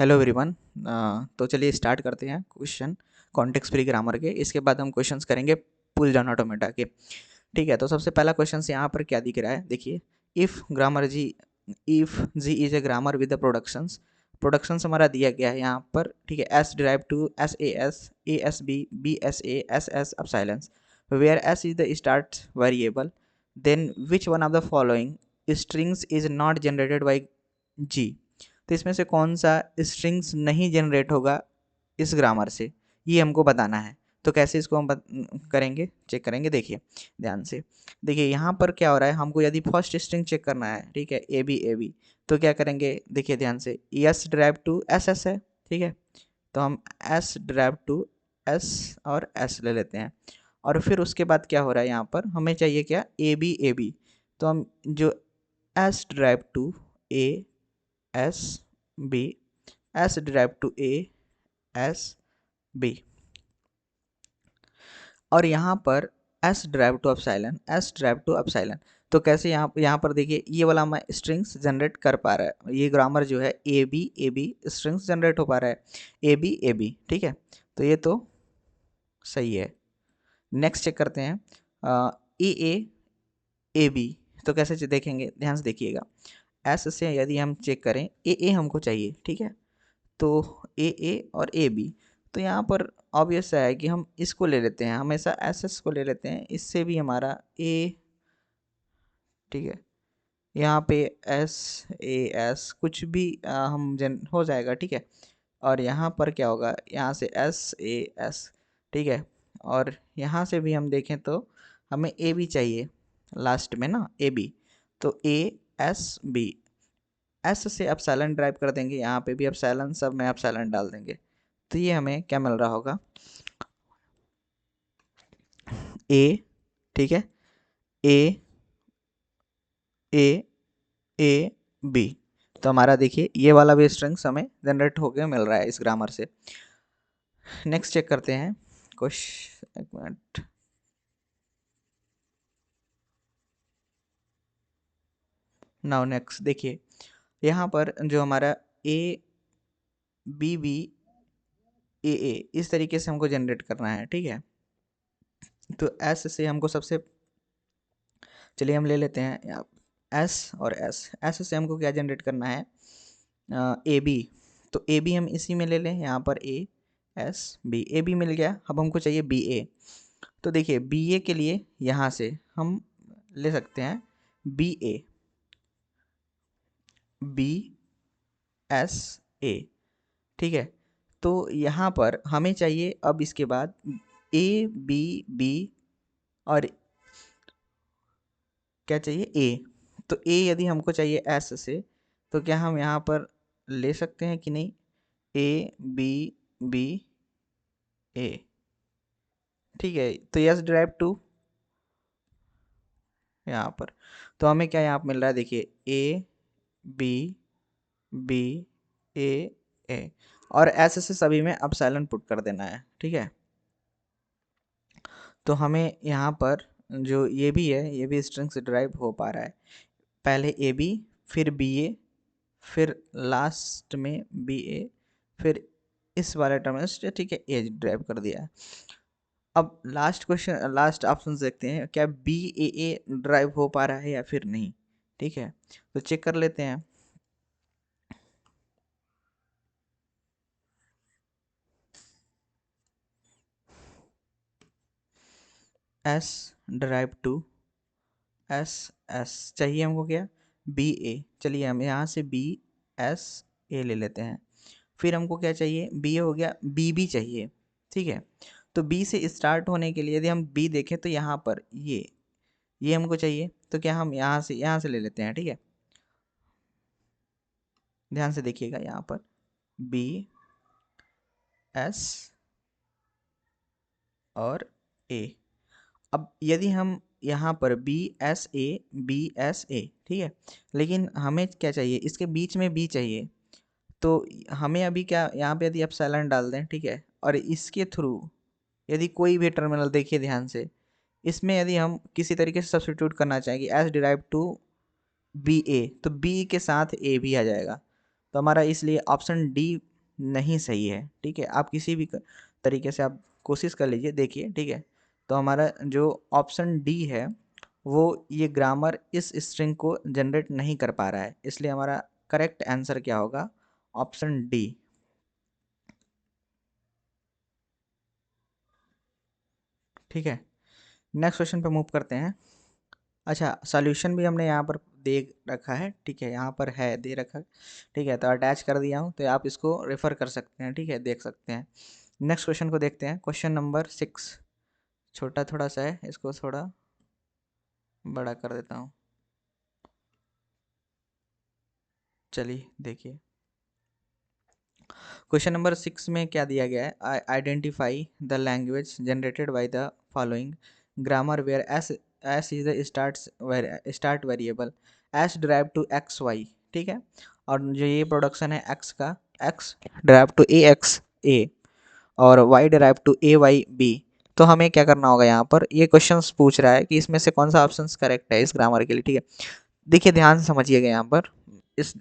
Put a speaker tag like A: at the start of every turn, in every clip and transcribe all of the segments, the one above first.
A: Hello everyone. तो चलिए start करते हैं क्वेश्चन कॉन्टेक्स्ट फ्री ग्रामर के। इसके बाद हम क्वेश्चंस करेंगे पुल डाउन ऑटोमेटा के। ठीक है, तो सबसे पहला क्वेश्चन यहाँ पर क्या दिख रहा है, देखिए। If G is a grammar with the productions हमारा दिया गया है यहाँ पर। ठीक है, S derive to S S A S S epsilon where S is the start variable, then which one of the following strings is not generated by G. तो इसमें से कौन सा स्ट्रिंग्स नहीं जनरेट होगा इस ग्रामर से, ये हमको बताना है। तो कैसे इसको हम करेंगे, चेक करेंगे। देखिए ध्यान से, देखिए यहाँ पर क्या हो रहा है, हमको यदि फर्स्ट स्ट्रिंग चेक करना है, ठीक है, ए बी, तो क्या करेंगे, देखिए ध्यान से, S derive to S S है। ठीक है, तो हम एस ड्राइव टू एस और एस ले लेते हैं। और फिर उसके बाद क्या हो रहा है, यहाँ पर हमें चाहिए क्या, ए बी। तो हम जो S derive to A S B, S derive to A S B, और यहाँ पर एस ड्राइव टू अपसाइलन। तो कैसे, यहाँ पर देखिए, ये वाला मैं स्ट्रिंग्स जनरेट कर पा रहा है, ये ग्रामर जो है ए बी स्ट्रिंग्स जनरेट हो पा रहा है, ए बी। ठीक है, तो ये तो सही है। नेक्स्ट चेक करते हैं ए बी। तो कैसे देखेंगे, ध्यान से देखिएगा। एस से यदि हम चेक करें, ए हमको चाहिए, ठीक है, तो ए और ए बी। तो यहाँ पर ऑब्वियस है कि हम इसको ले लेते हैं, हमेशा एस एस को ले लेते हैं, इससे भी हमारा ए, ठीक है, यहाँ पे एस ए एस कुछ भी हम जन हो जाएगा। ठीक है, और यहाँ पर क्या होगा, यहाँ से एस ए एस। ठीक है, और यहाँ से भी हम देखें तो हमें ए बी चाहिए लास्ट में ना, ए बी। तो ए एस बी, एस से एप्सिलॉन ड्राइव कर देंगे, यहाँ पे भी एप्सिलॉन, सब में एप्सिलॉन डाल देंगे। तो ये हमें क्या मिल रहा होगा, ए, ठीक है, ए ए ए बी। तो हमारा देखिए ये वाला भी स्ट्रिंग्स हमें जनरेट होके मिल रहा है इस ग्रामर से। नेक्स्ट चेक करते हैं क्वेश्चन, एक मिनट। नाउ नेक्स्ट देखिए, यहाँ पर जो हमारा ए बी ए इस तरीके से हमको जनरेट करना है। ठीक है, तो एस से हमको सबसे, चलिए हम ले लेते हैं एस और एस से हमको क्या जनरेट करना है, ए बी। तो ए बी हम इसी में ले लें, यहाँ पर A S B, A B मिल गया। अब हमको चाहिए बी ए। तो देखिए बी ए के लिए यहाँ से हम ले सकते हैं बी एस ए। ठीक है, तो यहाँ पर हमें चाहिए अब इसके बाद ए बी और क्या चाहिए, ए। तो ए यदि हमको चाहिए एस से, तो क्या हम यहाँ पर ले सकते हैं कि नहीं, ए बी ए। ठीक है, तो यस ड्राइव टू यहाँ पर, तो हमें क्या यहाँ पर मिल रहा है, देखिए ए बी ए ए, और एस से सभी में अब साइलेंट पुट कर देना है। ठीक है, तो हमें यहाँ पर जो ये भी है, ये भी स्ट्रिंग से ड्राइव हो पा रहा है। पहले ए बी, फिर बी ए, फिर लास्ट में बी ए, फिर इस वाले टर्म से, ठीक है, ए ड्राइव कर दिया है। अब लास्ट ऑप्शन देखते हैं, क्या बी ए ड्राइव हो पा रहा है या फिर नहीं। ठीक है, तो चेक कर लेते हैं। S derive to S S चाहिए हमको, क्या, बी ए। चलिए हम यहाँ से बी एस ए ले लेते हैं। फिर हमको क्या चाहिए, बी ए हो गया, बी बी चाहिए। ठीक है, तो बी से स्टार्ट होने के लिए यदि हम बी देखें तो यहाँ पर ये हमको चाहिए। तो क्या हम यहाँ से ले लेते हैं। ठीक है, ध्यान से देखिएगा, यहाँ पर बी एस और ए। अब यदि हम यहाँ पर बी एस ए, ठीक है, लेकिन हमें क्या चाहिए, इसके बीच में बी चाहिए। तो हमें अभी क्या, यहाँ पे यदि आप साइलेंट डाल दें, ठीक है, और इसके थ्रू यदि कोई भी टर्मिनल, देखिए ध्यान से, इसमें यदि हम किसी तरीके से सब्स्टिट्यूट करना चाहेंगे एस डिराइव टू बी ए, तो बी के साथ ए भी आ जाएगा। तो हमारा इसलिए ऑप्शन डी नहीं सही है। ठीक है, आप किसी भी तरीके से आप कोशिश कर लीजिए, देखिए। ठीक है, तो हमारा जो ऑप्शन डी है वो ये ग्रामर इस स्ट्रिंग को जनरेट नहीं कर पा रहा है, इसलिए हमारा करेक्ट आंसर क्या होगा, ऑप्शन डी। ठीक है, नेक्स्ट क्वेश्चन पे मूव करते हैं। अच्छा, सॉल्यूशन भी हमने यहाँ पर दे रखा है। ठीक है, यहाँ पर है, दे रखा है। ठीक है, तो अटैच कर दिया हूँ, तो आप इसको रेफर कर सकते हैं। ठीक है, देख सकते हैं। नेक्स्ट क्वेश्चन को देखते हैं, क्वेश्चन नंबर 6। छोटा थोड़ा सा है, इसको थोड़ा बड़ा कर देता हूँ। चलिए देखिए, क्वेश्चन नंबर 6 में क्या दिया गया है, identify the language generated by the following grammar where S is the start variable S derive to X Y. ठीक है, और जो ये प्रोडक्शन है एक्स का, X derive to A X A और Y derive to A Y B. तो हमें क्या करना होगा, यहाँ पर ये क्वेश्चन पूछ रहा है कि इसमें से कौन सा ऑप्शन करेक्ट है इस ग्रामर के लिए। ठीक है, देखिए ध्यान से समझिएगा, यहाँ पर इस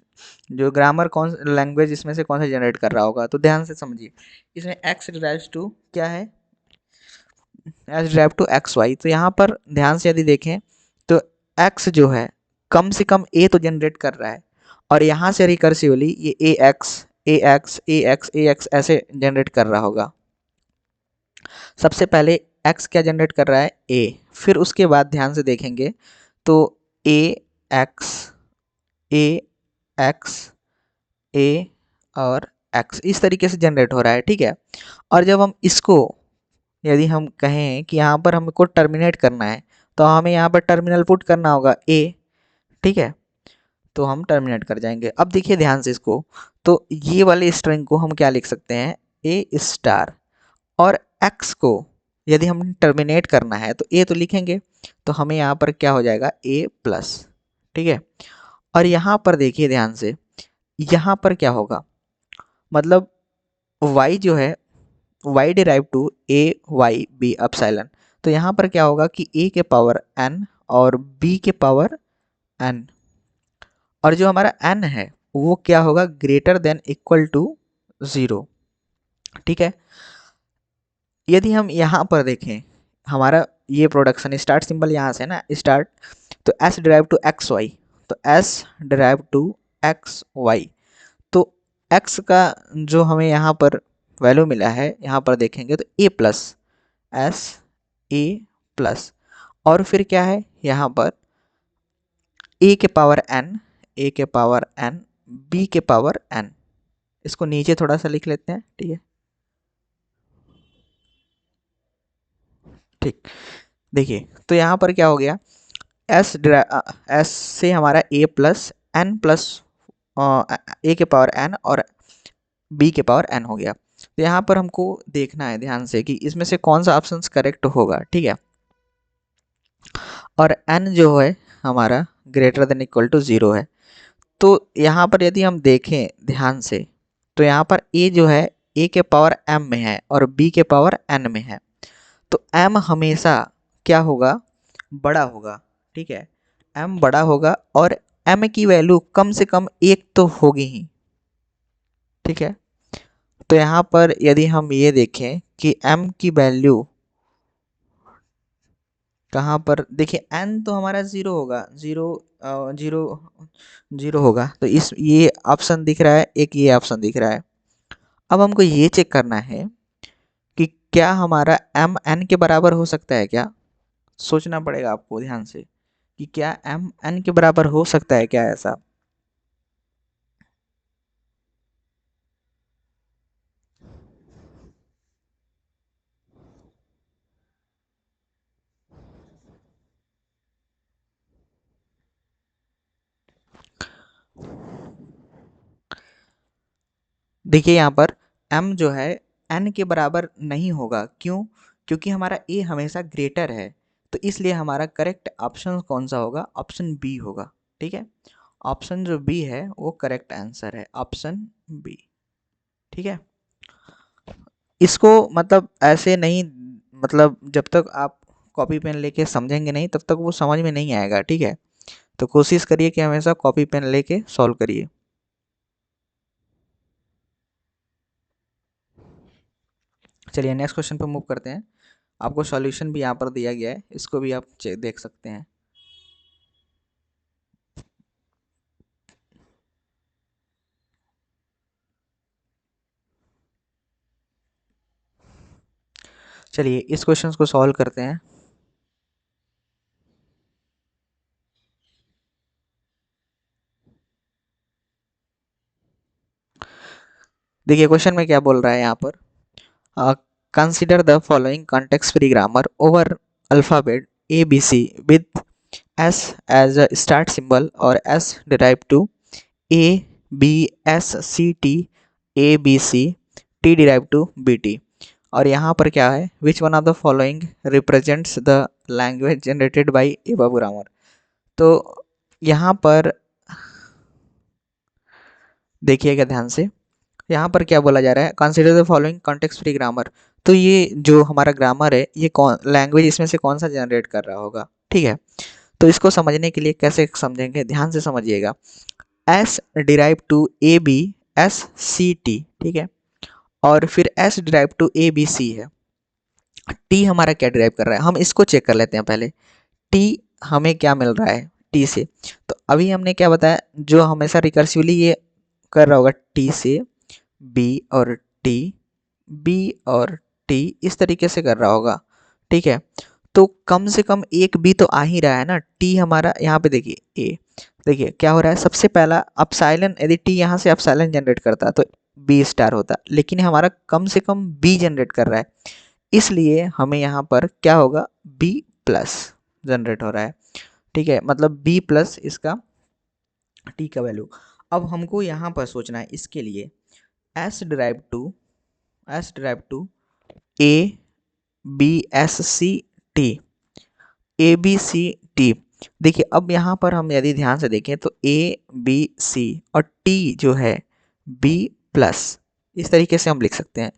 A: जो ग्रामर कौन लैंग्वेज इसमें से कौन सा जनरेट कर रहा होगा, तो ध्यान से समझिए। इसमें एक्स ड्राइव्स टू क्या है, H derive to X Y. तो यहाँ पर ध्यान से यदि देखें तो एक्स जो है कम से कम ए तो जनरेट कर रहा है, और यहाँ से रिकर्सिवली ये ए एक्स ए एक्स ए एक्स ए एक्स ऐसे जनरेट कर रहा होगा। सबसे पहले एक्स क्या जनरेट कर रहा है, ए, फिर उसके बाद ध्यान से देखेंगे तो ए एक्स ए एक्स ए और एक्स इस तरीके से जनरेट हो रहा है। ठीक है, और जब हम इसको यदि हम कहें कि यहाँ पर हमको टर्मिनेट करना है, तो हमें यहाँ पर टर्मिनल पुट करना होगा ए। ठीक है, तो हम टर्मिनेट कर जाएंगे। अब देखिए ध्यान से इसको, तो ये वाले स्ट्रिंग को हम क्या लिख सकते हैं, ए स्टार, और एक्स को यदि हम टर्मिनेट करना है तो ए तो लिखेंगे, तो हमें यहाँ पर क्या हो जाएगा, ए प्लस। ठीक है, और यहाँ पर देखिए ध्यान से, यहाँ पर क्या होगा, मतलब y जो है y derive to A Y B epsilon. तो यहाँ पर क्या होगा कि a के पावर n और b के पावर n, और जो हमारा n है वो क्या होगा, ग्रेटर देन इक्वल टू 0। ठीक है, यदि हम यहाँ पर देखें, हमारा ये प्रोडक्शन स्टार्ट सिंबल यहाँ से ना स्टार्ट, तो s derive to X Y, तो s derive to X Y, तो x का जो हमें यहाँ पर वैल्यू मिला है, यहाँ पर देखेंगे तो a plus S A plus, और फिर क्या है यहाँ पर a के पावर n, a के पावर n, b के पावर n। इसको नीचे थोड़ा सा लिख लेते हैं। ठीक है, ठीक, देखिए तो यहाँ पर क्या हो गया, एस से हमारा a प्लस एन प्लस ए के पावर n और b के पावर n हो गया। तो यहाँ पर हमको देखना है ध्यान से कि इसमें से कौन सा ऑप्शन करेक्ट होगा। ठीक है, और n जो है हमारा ग्रेटर देन इक्वल टू 0 है। तो यहाँ पर यदि हम देखें ध्यान से, तो यहाँ पर a जो है a के पावर m में है और b के पावर n में है, तो m हमेशा क्या होगा, बड़ा होगा। ठीक है, m बड़ा होगा और m की वैल्यू कम से कम 1 तो होगी ही। ठीक है, तो यहाँ पर यदि हम ये देखें कि m की वैल्यू कहाँ पर, देखिए n तो हमारा 0 होगा, 0 0 0 होगा, तो इस ये ऑप्शन दिख रहा है, एक ये ऑप्शन दिख रहा है। अब हमको ये चेक करना है कि क्या हमारा m n के बराबर हो सकता है क्या, सोचना पड़ेगा आपको ध्यान से कि क्या m n के बराबर हो सकता है क्या ऐसा। देखिए यहाँ पर m जो है n के बराबर नहीं होगा, क्यों, क्योंकि हमारा a हमेशा ग्रेटर है, तो इसलिए हमारा करेक्ट ऑप्शन कौन सा होगा, ऑप्शन बी होगा। ठीक है, ऑप्शन जो बी है वो करेक्ट आंसर है, ऑप्शन बी। ठीक है, इसको मतलब ऐसे नहीं, मतलब जब तक आप कॉपी पेन लेके समझेंगे नहीं तब तक वो समझ में नहीं आएगा। ठीक है, तो कोशिश करिए कि हमेशा कॉपी पेन लेके सॉल्व करिए। चलिए नेक्स्ट क्वेश्चन पे मूव करते हैं। आपको सॉल्यूशन भी यहाँ पर दिया गया है, इसको भी आप देख सकते हैं। चलिए इस क्वेश्चन को सॉल्व करते हैं। देखिए क्वेश्चन में क्या बोल रहा है यहाँ पर, consider the following context free grammar over alphabet ABC with S as a start symbol or S derived to A B S C T A B C T derived to B T। और यहाँ पर क्या है, which one of the following represents the language generated by above grammar। तो यहाँ पर देखिएगा ध्यान से, यहाँ पर क्या बोला जा रहा है, consider the following context free grammar. तो ये जो हमारा ग्रामर है, ये कौन लैंग्वेज इसमें से कौन सा जनरेट कर रहा होगा, ठीक है। तो इसको समझने के लिए कैसे समझेंगे, ध्यान से समझिएगा। S derive to A B S C T, ठीक है, और फिर S derive to A B C है। टी हमारा क्या डिराइव कर रहा है, हम इसको चेक कर लेते हैं पहले। टी हमें क्या मिल रहा है टी से। तो अभी हमने क्या बताया, जो हमेशा रिकर्सिवली ये कर रहा होगा टी से बी और टी, बी और टी, इस तरीके से कर रहा होगा, ठीक है। तो कम से कम एक बी तो आ ही रहा है ना। टी हमारा यहाँ पे देखिए ए, देखिए क्या हो रहा है, सबसे पहला अपसाइलन, यदि टी यहाँ से अपसाइलन जनरेट करता तो बी स्टार होता, लेकिन हमारा कम से कम बी जनरेट कर रहा है, इसलिए हमें यहाँ पर क्या होगा, बी प्लस जनरेट हो रहा है, ठीक है। मतलब बी प्लस इसका टी का वैल्यू। अब हमको यहाँ पर सोचना है इसके लिए, S derive to A B S C T, A B C T. देखिए अब यहाँ पर हम यदि ध्यान से देखें तो ए बी सी और टी जो है बी प्लस, इस तरीके से हम लिख सकते हैं।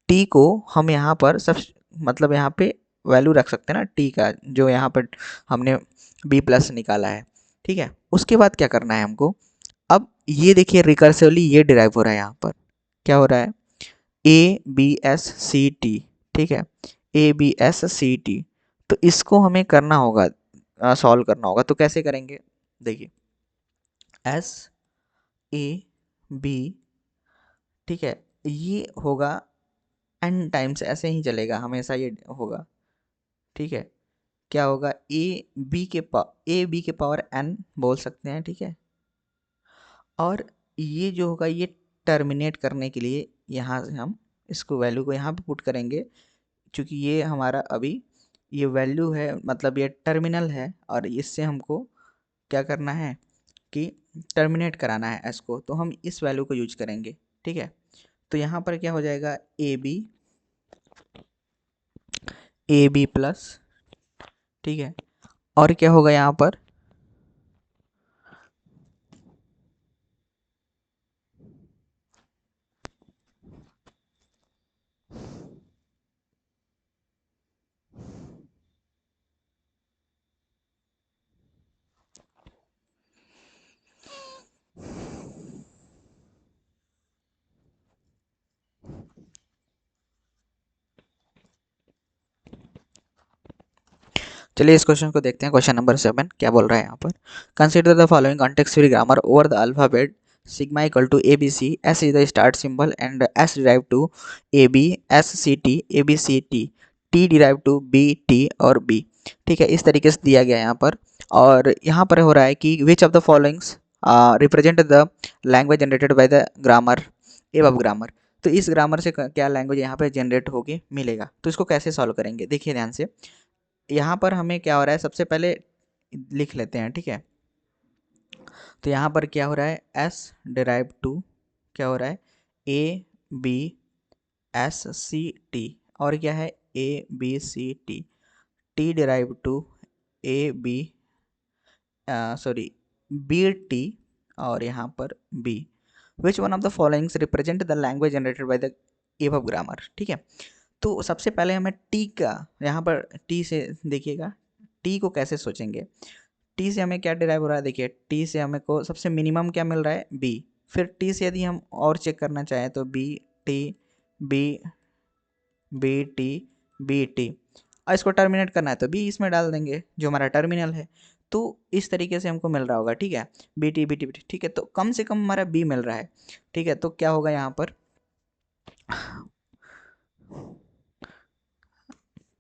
A: टी को हम यहाँ पर सब, मतलब यहाँ पे वैल्यू रख सकते हैं ना टी का, जो यहाँ पर हमने बी प्लस निकाला है, ठीक है। उसके बाद क्या करना है हमको, अब ये देखिए रिकर्सिवली ये डिराइव हो रहा है, यहाँ पर क्या हो रहा है, A B S C T, ठीक है, A B S C T. तो इसको हमें करना होगा, सॉल्व करना होगा। तो कैसे करेंगे, देखिए एस ए बी, ठीक है, ये होगा एन टाइम्स, ऐसे ही चलेगा हमेशा ये होगा, ठीक है। क्या होगा, ए बी के पावर एन बोल सकते हैं, ठीक है। और ये जो होगा ये टर्मिनेट करने के लिए यहाँ से हम इसको वैल्यू को यहाँ पे पुट करेंगे, क्योंकि ये हमारा अभी ये वैल्यू है, मतलब ये टर्मिनल है, और इससे हमको क्या करना है कि टर्मिनेट कराना है एस को, तो हम इस वैल्यू को यूज करेंगे, ठीक है। तो यहाँ पर क्या हो जाएगा, ए बी प्लस, ठीक है, और क्या होगा यहाँ पर, चलिए इस क्वेश्चन को देखते हैं। क्वेश्चन नंबर 7 क्या बोल रहा है यहाँ पर, consider the following context free grammar over the alphabet sigma equal to A B C, S is the start symbol and S derive to A B S C T A B C T, T derive to B T और B, ठीक है। इस तरीके से दिया गया है यहाँ पर। और यहाँ पर हो रहा है कि which of the followings represent the language generated by the grammar above grammar. तो इस ग्रामर से क्या लैंग्वेज यहाँ पे जनरेट होगी मिलेगा। तो इसको कैसे सॉल्व करेंगे, देखिए ध्यान से। यहाँ पर हमें क्या हो रहा है, सबसे पहले लिख लेते हैं, ठीक है। तो यहाँ पर क्या हो रहा है, एस डिराइव टू क्या हो रहा है, A B S C T, और क्या है A B C T, T derive to A B, sorry B T, और यहाँ पर B. Which one of the followings represent the language generated by the above grammar, ठीक है। तो सबसे पहले हमें टी का, यहाँ पर टी से देखिएगा, टी को कैसे सोचेंगे। टी से हमें क्या डिराइव हो रहा है, देखिए टी से हमें को सबसे मिनिमम क्या मिल रहा है, बी। फिर टी से यदि हम और चेक करना चाहें तो B T B B T B T, और इसको टर्मिनेट करना है तो बी इसमें डाल देंगे जो हमारा टर्मिनल है। तो इस तरीके से हमको मिल रहा होगा, ठीक है, B T B T B T, ठीक है। तो कम से कम हमारा बी मिल रहा है, ठीक है। तो क्या होगा यहाँ पर,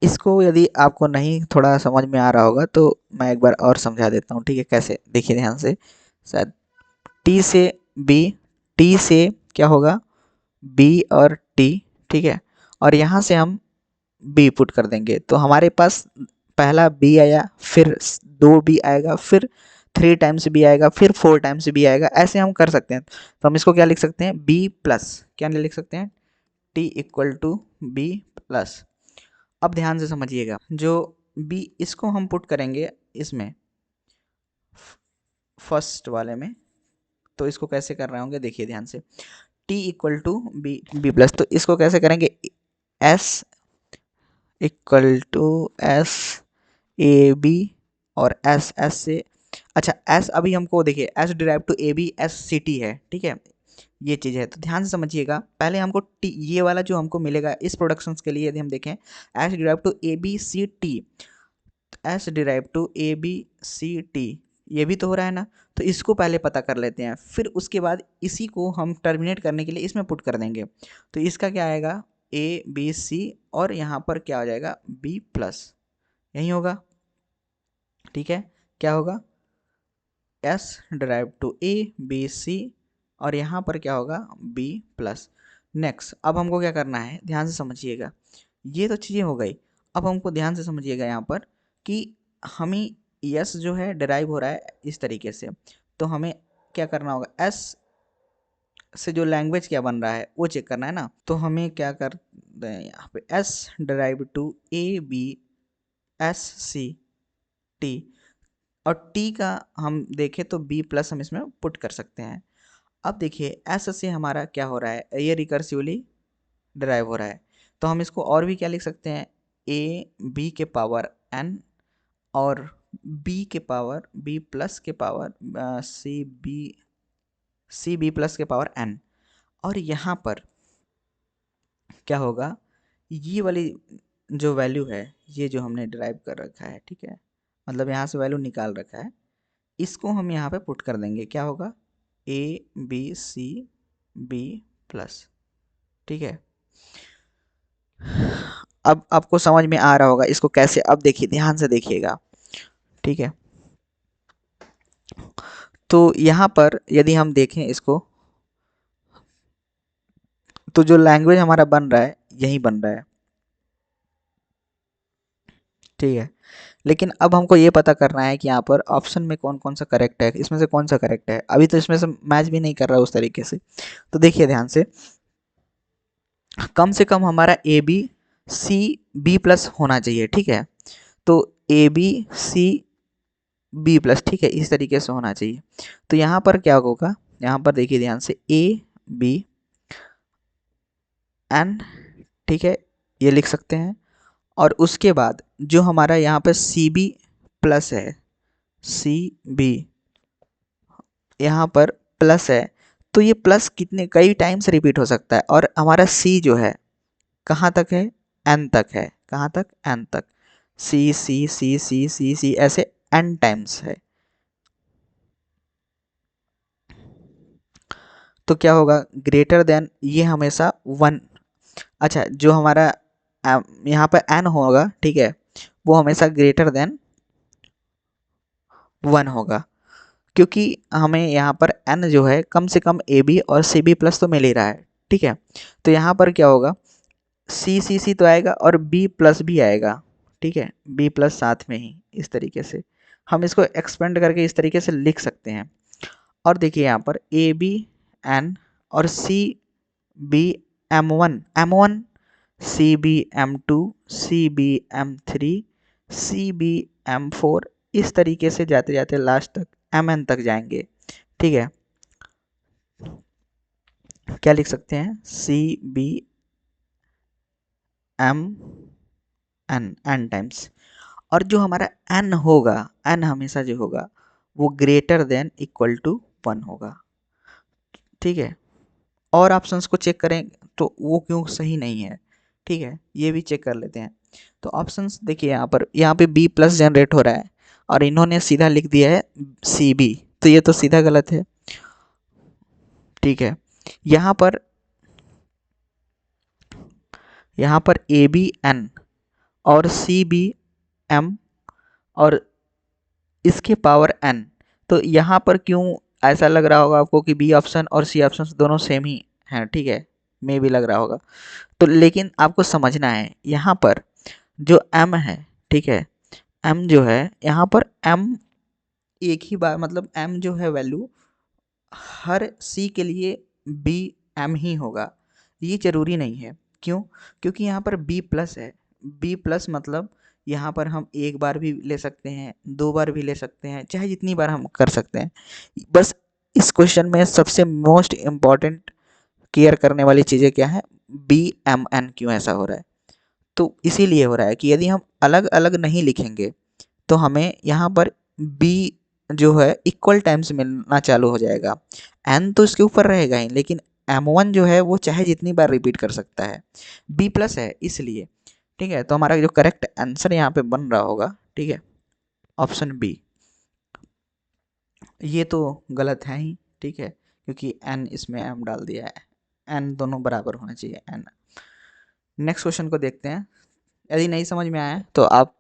A: इसको यदि आपको नहीं थोड़ा समझ में आ रहा होगा तो मैं एक बार और समझा देता हूँ, ठीक है। कैसे, देखिए ध्यान से, शायद टी से बी, टी से क्या होगा, बी और टी, ठीक है, और यहाँ से हम बी पुट कर देंगे तो हमारे पास पहला बी आया, फिर दो बी आएगा, फिर 3 टाइम्स बी आएगा, फिर 4 टाइम्स बी आएगा, ऐसे हम कर सकते हैं। तो हम इसको क्या लिख सकते हैं, बी प्लस, क्या लिख सकते हैं, T equal to B plus. अब ध्यान से समझिएगा, जो बी इसको हम पुट करेंगे इसमें फर्स्ट वाले में, तो इसको कैसे कर रहे होंगे, देखिए ध्यान से, T equal to B B plus, तो इसको कैसे करेंगे, S equal to S A B, और एस एस से, अच्छा एस अभी हमको देखिए S derive to A B S C T है, ठीक है, ये चीज़ है। तो ध्यान से समझिएगा, पहले हमको टी ये वाला जो हमको मिलेगा इस प्रोडक्शंस के लिए, यदि हम देखें S derive to A B C T, S derive to A B C T, ये भी तो हो रहा है ना। तो इसको पहले पता कर लेते हैं, फिर उसके बाद इसी को हम टर्मिनेट करने के लिए इसमें पुट कर देंगे। तो इसका क्या आएगा, ए बी सी, और यहाँ पर क्या हो जाएगा, बी प्लस, यही होगा, ठीक है। क्या होगा, S derive to A B C, और यहाँ पर क्या होगा, बी प्लस। नेक्स्ट, अब हमको क्या करना है, ध्यान से समझिएगा, ये तो चीज़ें हो गई। अब हमको ध्यान से समझिएगा यहाँ पर कि हमें यस जो है डिराइव हो रहा है इस तरीके से, तो हमें क्या करना होगा, एस से जो लैंग्वेज क्या बन रहा है वो चेक करना है ना। तो हमें क्या कर दें यहाँ पे, S derive to A B S C T, और टी का हम देखें तो बी प्लस हम इसमें पुट कर सकते हैं। अब देखिए एस से हमारा क्या हो रहा है, ये रिकर्सिवली ड्राइव हो रहा है, तो हम इसको और भी क्या लिख सकते हैं, ए बी के पावर एन, और बी के पावर बी प्लस के पावर सी बी प्लस के पावर एन। और यहाँ पर क्या होगा, ये वाली जो वैल्यू है, ये जो हमने ड्राइव कर रखा है, ठीक है, मतलब यहाँ से वैल्यू निकाल रखा है, इसको हम यहाँ पे पुट कर देंगे, क्या होगा, A B C B plus, ठीक है। अब आपको समझ में आ रहा होगा इसको कैसे, अब देखिए ध्यान से देखिएगा, ठीक है। तो यहाँ पर यदि हम देखें इसको, तो जो लैंग्वेज हमारा बन रहा है यही बन रहा है, ठीक है। लेकिन अब हमको ये पता करना है कि यहाँ पर ऑप्शन में कौन कौन सा करेक्ट है, इसमें से कौन सा करेक्ट है, अभी तो इसमें से मैच भी नहीं कर रहा है उस तरीके से। तो देखिए ध्यान से कम हमारा A B C B plus होना चाहिए, ठीक है। तो A B C B plus, ठीक है, इस तरीके से होना चाहिए। तो यहाँ पर क्या होगा, यहाँ पर देखिए ध्यान से, ए बी एन, ठीक है, ये लिख सकते हैं। और उसके बाद जो हमारा यहाँ पे सी बी प्लस है, सी बी यहाँ पर प्लस है, तो ये प्लस कितने कई टाइम्स रिपीट हो सकता है, और हमारा सी जो है कहाँ तक है, एन तक है, कहाँ तक, एन तक, सी सी सी सी सी सी ऐसे एन टाइम्स है। तो क्या होगा, ग्रेटर देन, ये हमेशा वन, अच्छा जो हमारा यहाँ पर एन होगा, ठीक है, वो हमेशा ग्रेटर देन वन होगा, क्योंकि हमें यहाँ पर एन जो है कम से कम ए बी और सी बी प्लस तो मिल ही रहा है, ठीक है। तो यहाँ पर क्या होगा, सी तो आएगा और बी प्लस भी आएगा, ठीक है, बी प्लस साथ में ही, इस तरीके से हम इसको एक्सपेंड करके इस तरीके से लिख सकते हैं। और देखिए यहाँ पर ए बी एन और सी B M one C B M to C B M3 C B M4, इस तरीके से जाते जाते लास्ट तक एम एन तक जाएंगे, ठीक है। क्या लिख सकते हैं, C B M N times, और जो हमारा एन होगा, एन हमेशा जो होगा वो greater than equal to one होगा, ठीक है। और ऑप्शंस को चेक करें तो वो क्यों सही नहीं है, ठीक है, ये भी चेक कर लेते हैं। तो ऑप्शंस देखिए, यहाँ पे बी प्लस जनरेट हो रहा है और इन्होंने सीधा लिख दिया है सी बी, तो ये तो सीधा गलत है। ठीक है, यहाँ पर ए बी एन और सी बी एम और इसके पावर एन, तो यहाँ पर क्यों ऐसा लग रहा होगा आपको कि बी ऑप्शन और सी ऑप्शन दोनों सेम ही हैं। ठीक है, मे भी लग रहा होगा। तो लेकिन आपको समझना है यहाँ पर जो एम है, ठीक है, एम जो है यहाँ पर एम एक ही बार, मतलब एम जो है वैल्यू हर सी के लिए बी एम ही होगा, ये जरूरी नहीं है। क्यों? क्योंकि यहाँ पर बी प्लस है। बी प्लस मतलब यहाँ पर हम एक बार भी ले सकते हैं, दो बार भी ले सकते हैं, चाहे जितनी बार हम कर सकते हैं। बस इस क्वेश्चन में सबसे मोस्ट इम्पॉर्टेंट केयर करने वाली चीज़ें क्या है, बी एम एन क्यों ऐसा हो रहा है। तो इसीलिए हो रहा है कि यदि हम अलग अलग नहीं लिखेंगे तो हमें यहाँ पर बी जो है इक्वल टाइम्स मिलना चालू हो जाएगा। एन तो इसके ऊपर रहेगा ही, लेकिन एम वन जो है वो चाहे जितनी बार रिपीट कर सकता है, बी प्लस है इसलिए। ठीक है, तो हमारा जो करेक्ट आंसर यहाँ पे बन रहा होगा, ठीक है, ऑप्शन बी। ये तो गलत है ही, ठीक है, क्योंकि एन इसमें एम डाल दिया है, एन दोनों बराबर होना चाहिए एन। नेक्स्ट क्वेश्चन को देखते हैं। यदि नहीं समझ में आया तो आप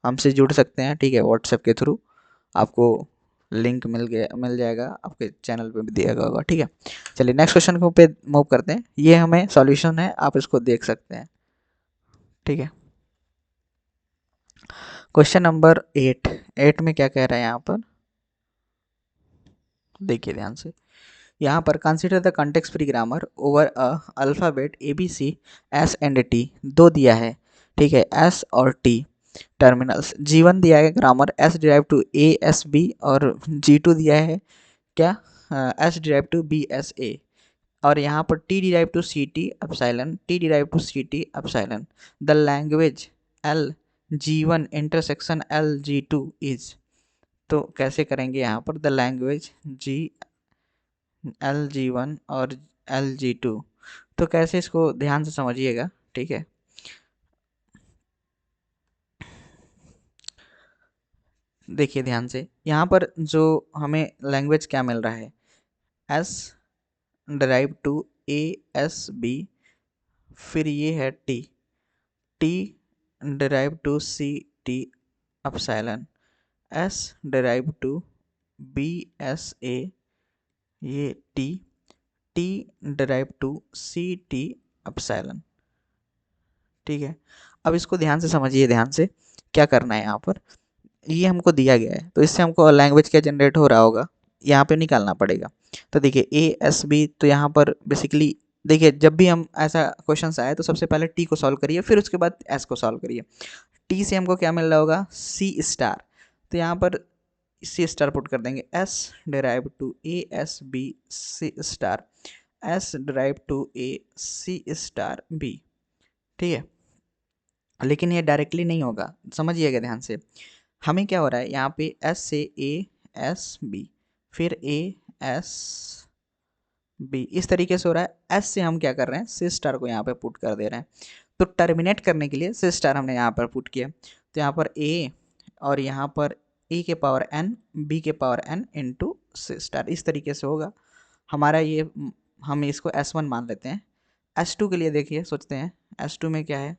A: हमसे जुड़ सकते हैं, ठीक है, व्हाट्सएप के थ्रू आपको लिंक मिल जाएगा, आपके चैनल पे भी दिया गया होगा। ठीक है, चलिए नेक्स्ट क्वेश्चन को पे मूव करते हैं। ये हमें सॉल्यूशन है, आप इसको देख सकते हैं। ठीक है, क्वेश्चन नंबर 8 में क्या कह रहा है यहाँ पर, देखिए ध्यान से। यहाँ पर consider the context free grammar over a alphabet A B C S and T, दो दिया है, ठीक है, एस और टी टर्मिनल्स। G1 दिया है grammar S derive to A S B, और G2 दिया है क्या, S derive to B S A, और यहाँ पर T derive to C T epsilon, T derive to C T epsilon. The language L G1 intersection L G2 is. तो कैसे करेंगे यहाँ पर, the language G L G1 और L G2, तो कैसे इसको ध्यान से समझिएगा। ठीक है, देखिए ध्यान से, यहाँ पर जो हमें लैंग्वेज क्या मिल रहा है, S derive to A S B, फिर ये है T, T derive to C T epsilon, S derive to B S A, ये T, T derive to C T epsilon. ठीक है, अब इसको ध्यान से समझिए, ध्यान से क्या करना है यहाँ पर। ये हमको दिया गया है, तो इससे हमको लैंग्वेज क्या जनरेट हो रहा होगा, यहाँ पे निकालना पड़ेगा। तो देखिए ए एस बी, तो यहाँ पर बेसिकली देखिए, जब भी हम ऐसा क्वेश्चन आए तो सबसे पहले टी को सॉल्व करिए, फिर उसके बाद एस को सॉल्व करिए। टी से हमको क्या मिल रहा होगा, सी स्टार, तो यहाँ पर सी स्टार पुट कर देंगे, S derive to A S B C star, S derive to A C star B. ठीक है, लेकिन ये डायरेक्टली नहीं होगा, समझिएगा ध्यान से। हमें क्या हो रहा है यहाँ पे, एस से ए एस बी, फिर ए एस बी, इस तरीके से हो रहा है। एस से हम क्या कर रहे हैं, सी स्टार को यहाँ पे पुट कर दे रहे हैं, तो टर्मिनेट करने के लिए सी स्टार हमने यहाँ पर पुट किया, तो यहाँ पर ए और यहाँ पर ए के पावर एन बी के पावर एन इंटू सी स्टार, इस तरीके से होगा हमारा ये। हम इसको S1 मान लेते हैं। S2 के लिए देखिए, सोचते हैं S2 में क्या है,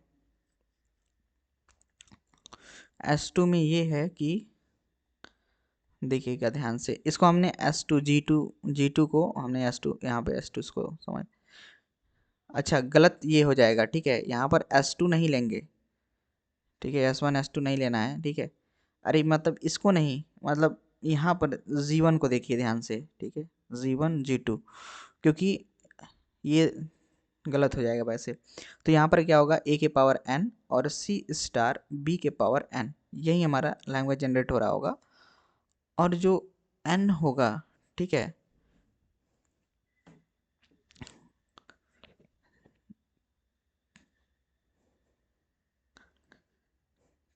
A: S2 में ये है कि देखिएगा ध्यान से, इसको हमने S2 G2 को हमने S2 यहाँ पे S2 इसको समझ, अच्छा गलत ये हो जाएगा। ठीक है, यहाँ पर S2 नहीं लेंगे, ठीक है, S1 S2 नहीं लेना है। ठीक है, अरे मतलब इसको नहीं, मतलब यहाँ पर G1 को देखिए ध्यान से, ठीक है, G1 G2, क्योंकि ये गलत हो जाएगा वैसे। तो यहाँ पर क्या होगा, ए के पावर एन और सी स्टार बी के पावर एन, यही हमारा लैंग्वेज जनरेट हो रहा होगा। और जो एन होगा, ठीक है,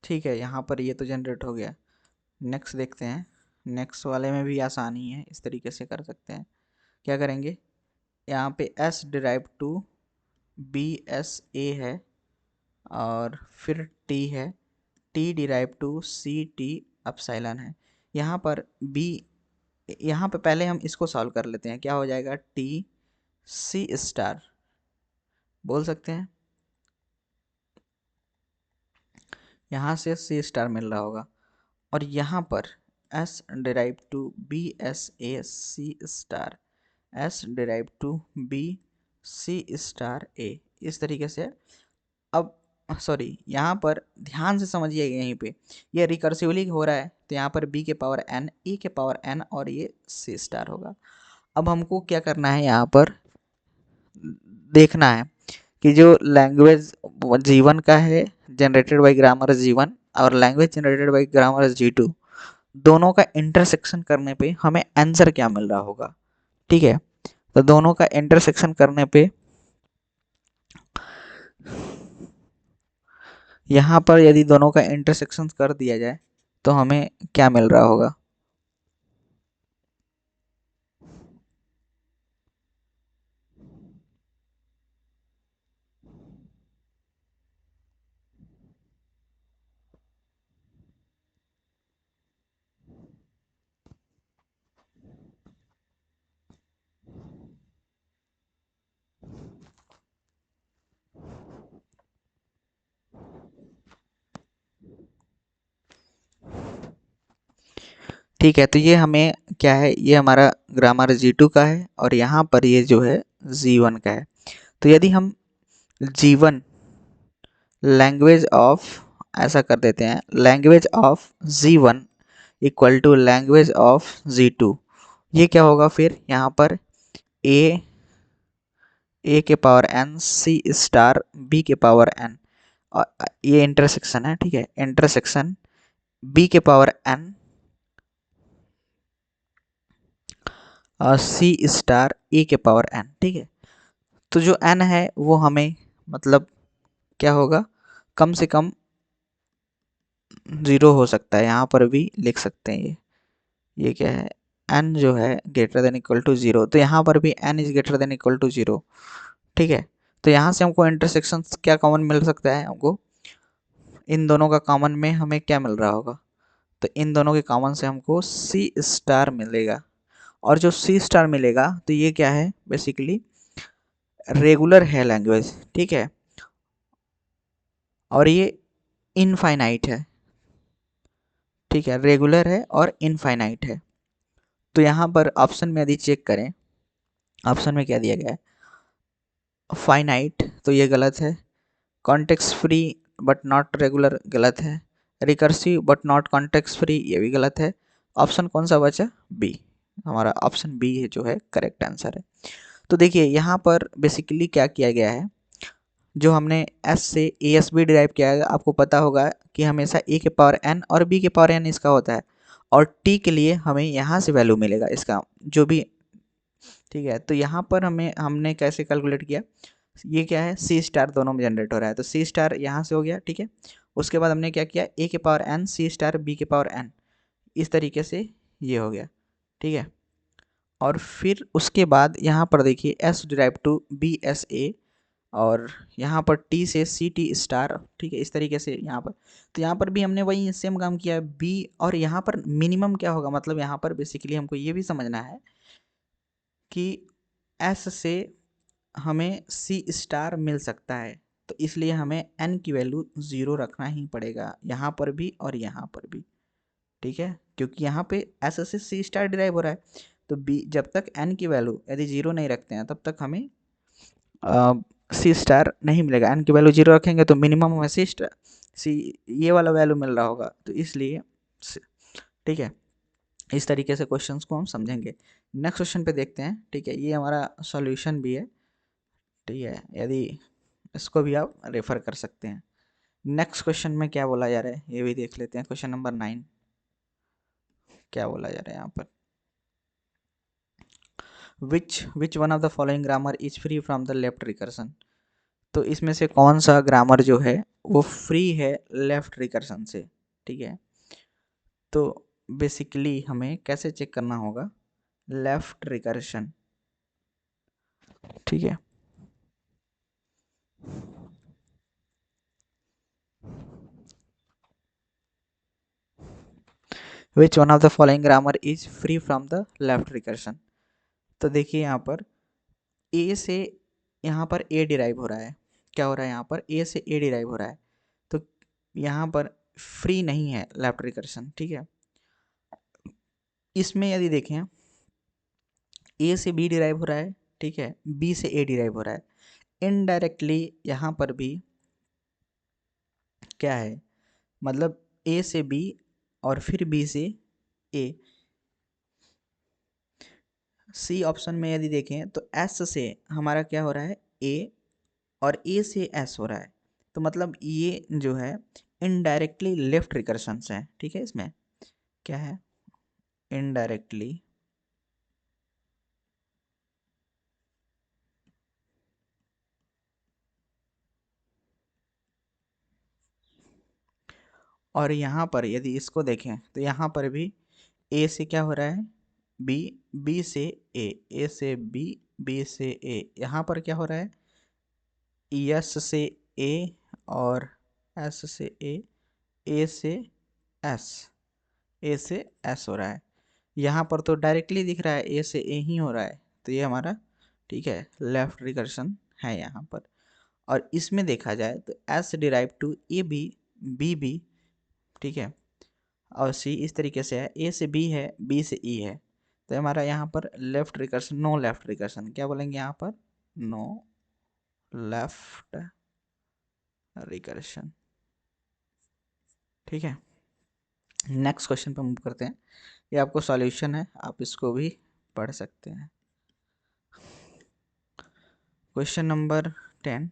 A: ठीक है, यहाँ पर ये तो जनरेट हो गया। नेक्स्ट देखते हैं, नेक्स्ट वाले में भी आसानी है, इस तरीके से कर सकते हैं। क्या करेंगे, यहाँ पे S derive to B S A है, और फिर टी है, T derive to C T epsilon है। यहाँ पर बी, यहाँ पे पहले हम इसको सॉल्व कर लेते हैं, क्या हो जाएगा, टी सी स्टार बोल सकते हैं, यहाँ से सी स्टार मिल रहा होगा, और यहाँ पर S derive to B S A C star, S derive to B C star A, इस तरीके से। अब सॉरी, यहाँ पर ध्यान से समझिएगा, यहीं पे ये रिकर्सिवली हो रहा है, तो यहाँ पर b के पावर n, e के पावर n, और ये c स्टार होगा। अब हमको क्या करना है, यहाँ पर देखना है कि जो लैंग्वेज G1 का है जनरेटेड बाय ग्रामर G1 और language generated bye grammar G2, दोनों का इंटरसेक्शन करने पे हमें आंसर क्या मिल रहा होगा। ठीक है, तो दोनों का इंटरसेक्शन करने पे यहाँ पर यदि दोनों का इंटरसेक्शन कर दिया जाए तो हमें क्या मिल रहा होगा। ठीक है, तो ये हमें क्या है, ये हमारा ग्रामर G2 का है और यहाँ पर ये जो है G1 का है। तो यदि हम G1 लैंग्वेज ऑफ, ऐसा कर देते हैं, language of G1 equal to language of G2, ये क्या होगा फिर, यहाँ पर ए के power n, C star B के पावर n, और ये इंटरसेक्शन है, ठीक है, इंटरसेक्शन बी के पावर n और सी स्टार ए के पावर n। ठीक है, तो जो n है वो हमें मतलब क्या होगा, कम से कम 0 हो सकता है, यहाँ पर भी लिख सकते हैं ये क्या है, n जो है ग्रेटर देन इक्वल टू 0, तो यहाँ पर भी n is greater than equal to 0। ठीक है, तो यहाँ से हमको इंटरसेक्शन क्या कॉमन मिल सकता है, हमको इन दोनों का कॉमन में हमें क्या मिल रहा होगा, तो इन दोनों के कॉमन से हमको सी स्टार मिलेगा, और जो सी स्टार मिलेगा तो ये क्या है, बेसिकली रेगुलर है लैंग्वेज, ठीक है, और ये इनफाइनाइट है। ठीक है, रेगुलर है और इनफाइनाइट है। तो यहाँ पर ऑप्शन में यदि चेक करें, ऑप्शन में क्या दिया गया है, फाइनाइट, तो ये गलत है, context free but not regular गलत है, recursive but not context free ये भी गलत है। ऑप्शन कौन सा बचा, बी, हमारा ऑप्शन बी है जो है करेक्ट आंसर है। तो देखिए यहाँ पर बेसिकली क्या किया गया है, जो हमने एस से ए एस बी डिराइव किया है, आपको पता होगा कि हमेशा ए के पावर एन और बी के पावर एन इसका होता है, और टी के लिए हमें यहाँ से वैल्यू मिलेगा इसका जो भी। ठीक है, तो यहाँ पर हमने कैसे कैलकुलेट किया, ये क्या है, सी स्टार दोनों में जनरेट हो रहा है, तो सी स्टार यहाँ से हो गया। ठीक है, उसके बाद हमने क्या किया, ए के power N C star B के पावर एन, इस तरीके से ये हो गया। ठीक है, और फिर उसके बाद यहाँ पर देखिए S derive to B S A, और यहाँ पर टी से सी टी स्टार। ठीक है, इस तरीके से यहाँ पर, तो यहाँ पर भी हमने वही सेम काम किया है बी, और यहाँ पर मिनिमम क्या होगा, मतलब यहाँ पर बेसिकली हमको ये भी समझना है कि एस से हमें सी स्टार मिल सकता है, तो इसलिए हमें एन की वैल्यू 0 रखना ही पड़ेगा, यहाँ पर भी और यहाँ पर भी। ठीक है, क्योंकि यहाँ पे एस से सी स्टार डिराइव हो रहा है, तो बी जब तक एन की वैल्यू यदि 0 नहीं रखते हैं तब तक हमें सी स्टार नहीं मिलेगा। एन की वैल्यू 0 रखेंगे तो मिनिमम हमें सी स्टार, सी ये वाला वैल्यू मिल रहा होगा, तो इसलिए ठीक है, इस तरीके से क्वेश्चंस को हम समझेंगे। नेक्स्ट क्वेश्चन पे देखते हैं। ठीक है, ये हमारा सॉल्यूशन भी है। ठीक है, यदि इसको भी आप रेफर कर सकते हैं। नेक्स्ट क्वेश्चन में क्या बोला जा रहा है ये भी देख लेते हैं। क्वेश्चन नंबर 9 क्या बोला जा रहा है यहाँ पर, विच one of the following grammar is free from the left recursion, तो इसमें से कौन सा ग्रामर जो है वो फ्री है लेफ्ट रिकर्सन से। ठीक है, तो बेसिकली हमें कैसे चेक करना होगा, लेफ्ट रिकर्शन। ठीक है, विच one of the following grammar is free from the left recursion. तो देखिए यहाँ पर ए से यहाँ पर ए डिराइव हो रहा है, क्या हो रहा है यहाँ पर ए से ए डिराइव हो रहा है, तो यहाँ पर फ्री नहीं है लेफ्ट रिकर्शन, ठीक है। इसमें यदि देखें ए से बी डिराइव हो रहा है, ठीक है, बी से ए डिराइव हो रहा है, इनडायरेक्टली यहाँ पर भी क्या है, मतलब ए से बी और फिर बी से ए। सी ऑप्शन में यदि देखें तो एस से हमारा क्या हो रहा है ए, और ए से एस हो रहा है, तो मतलब ये जो है इनडायरेक्टली लेफ्ट रिकर्शन है, ठीक है। इसमें क्या है इनडायरेक्टली और यहाँ पर यदि इसको देखें तो यहाँ पर भी ए से क्या हो रहा है बी, बी से ए से बी, बी से ए, यहाँ पर क्या हो रहा है एस से ए और एस से ए से एस, ए से एस हो रहा है। यहाँ पर तो डायरेक्टली दिख रहा है ए से ए ही हो रहा है, तो ये हमारा ठीक है लेफ्ट रिकर्शन है यहाँ पर। और इसमें देखा जाए तो S derive to A B, B B, ठीक है, और सी इस तरीके से है, ए से बी है, बी से ई है, तो हमारा यहाँ पर left recursion, no left recursion, क्या बोलेंगे यहाँ पर नो लेफ्ट रिकर्शन, ठीक है। नेक्स्ट क्वेश्चन पे मूव करते हैं, ये आपको सॉल्यूशन है, आप इसको भी पढ़ सकते हैं। Question number 10,